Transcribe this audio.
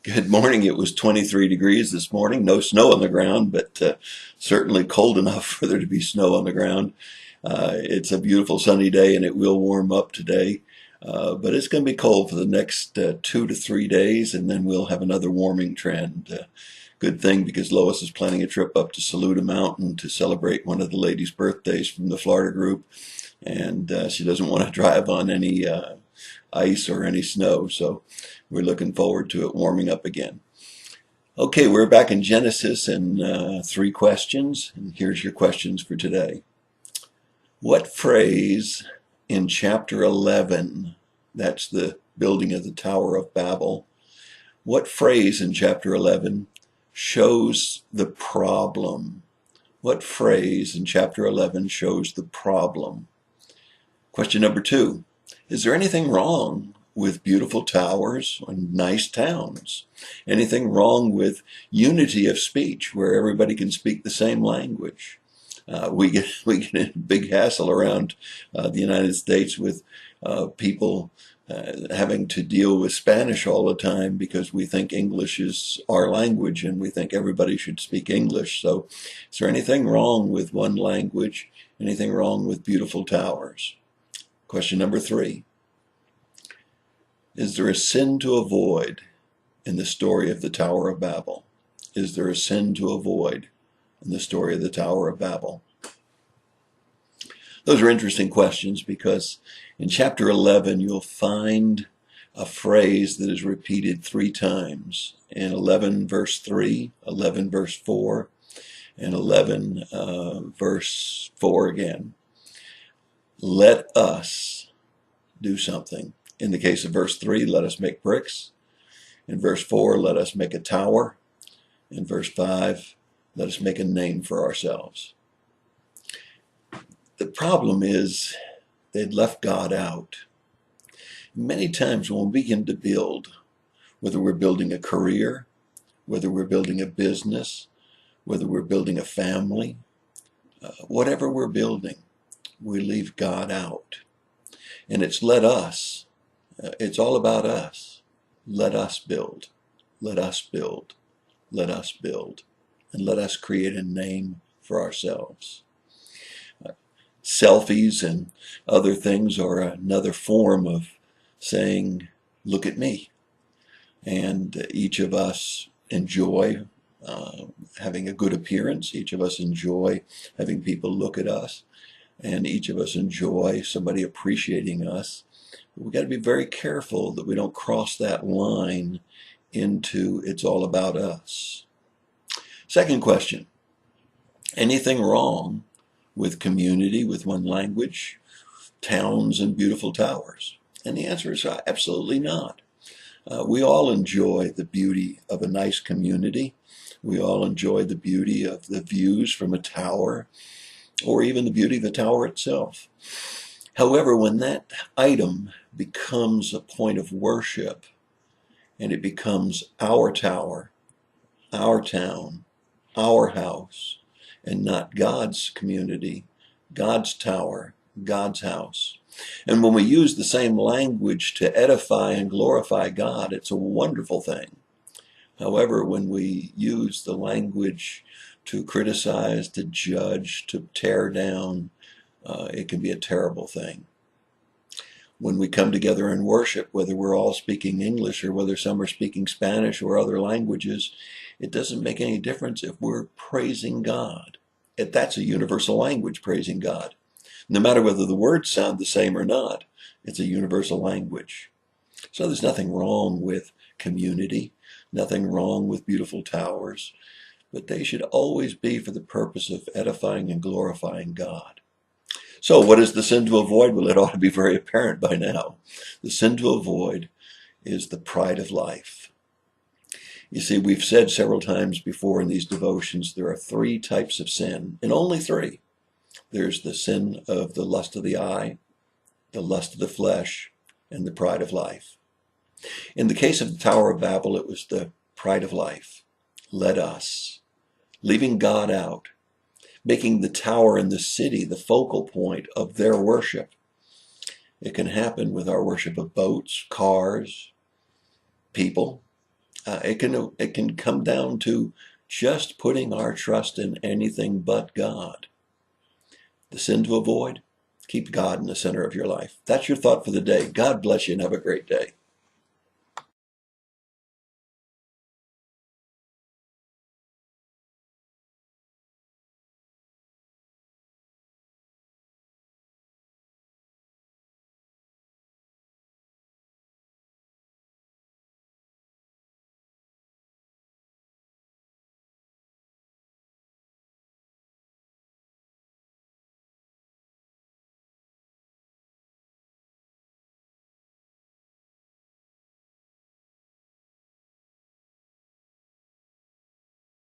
Good morning. It was 23 degrees this morning. No snow on the ground, but certainly cold enough for there to be snow on the ground. It's a beautiful sunny day and it will warm up today. But it's going to be cold for the next 2 to 3 days, and then we'll have another warming trend. Good thing, because Lois is planning a trip up to Saluda Mountain to celebrate one of the ladies' birthdays from the Florida group, and she doesn't want to drive on any ice or any snow, so we're looking forward to it warming up again. Okay, we're back in Genesis, and 3 questions, and here's your questions for today. What phrase in chapter 11, that's the building of the Tower of Babel, what phrase in chapter 11 shows the problem? What phrase in chapter 11 shows the problem? Question number 2. Is there anything wrong with beautiful towers and nice towns? Anything wrong with unity of speech, where everybody can speak the same language? We get a big hassle around the United States with people having to deal with Spanish all the time because we think English is our language and we think everybody should speak English. So is there anything wrong with one language? Anything wrong with beautiful towers? Question number 3. Is there a sin to avoid in the story of the Tower of Babel? Is there a sin to avoid in the story of the Tower of Babel? Those are interesting questions, because in chapter 11 you'll find a phrase that is repeated 3 times. In 11 verse 3, 11 verse 4, and 11 verse 4 again. Let us do something. In the case of verse 3, let us make bricks. In verse 4, let us make a tower. In verse 5, let us make a name for ourselves. The problem is they'd left God out. Many times when we begin to build, whether we're building a career, whether we're building a business, whether we're building a family, whatever we're building, we leave God out. And it's let us. It's all about us. Let us build. Let us build. Let us build. And let us create a name for ourselves. Selfies and other things are another form of saying, look at me. And each of us enjoy having a good appearance. Each of us enjoy having people look at us. And each of us enjoy somebody appreciating us. We've got to be very careful that we don't cross that line into it's all about us. Second question. Anything wrong with community, with one language, towns, and beautiful towers? And the answer is absolutely not. We all enjoy the beauty of a nice community. We all enjoy the beauty of the views from a tower, or even the beauty of the tower itself. However, when that item becomes a point of worship, and it becomes our tower, our town, our house, and not God's community, God's tower, God's house. And when we use the same language to edify and glorify God, it's a wonderful thing. However, when we use the language to criticize, to judge, to tear down, it can be a terrible thing. When we come together in worship, whether we're all speaking English or whether some are speaking Spanish or other languages, it doesn't make any difference if we're praising God. That's a universal language, praising God. No matter whether the words sound the same or not, it's a universal language. So there's nothing wrong with community, nothing wrong with beautiful towers, but they should always be for the purpose of edifying and glorifying God. So what is the sin to avoid? Well, it ought to be very apparent by now. The sin to avoid is the pride of life. You see, we've said several times before in these devotions, there are 3 types of sin, and only 3. There's the sin of the lust of the eye, the lust of the flesh, and the pride of life. In the case of the Tower of Babel, it was the pride of life. Let us. Leaving God out. Making the tower and the city the focal point of their worship. It can happen with our worship of boats, cars, people. It can come down to just putting our trust in anything but God. The sin to avoid, keep God in the center of your life. That's your thought for the day. God bless you and have a great day.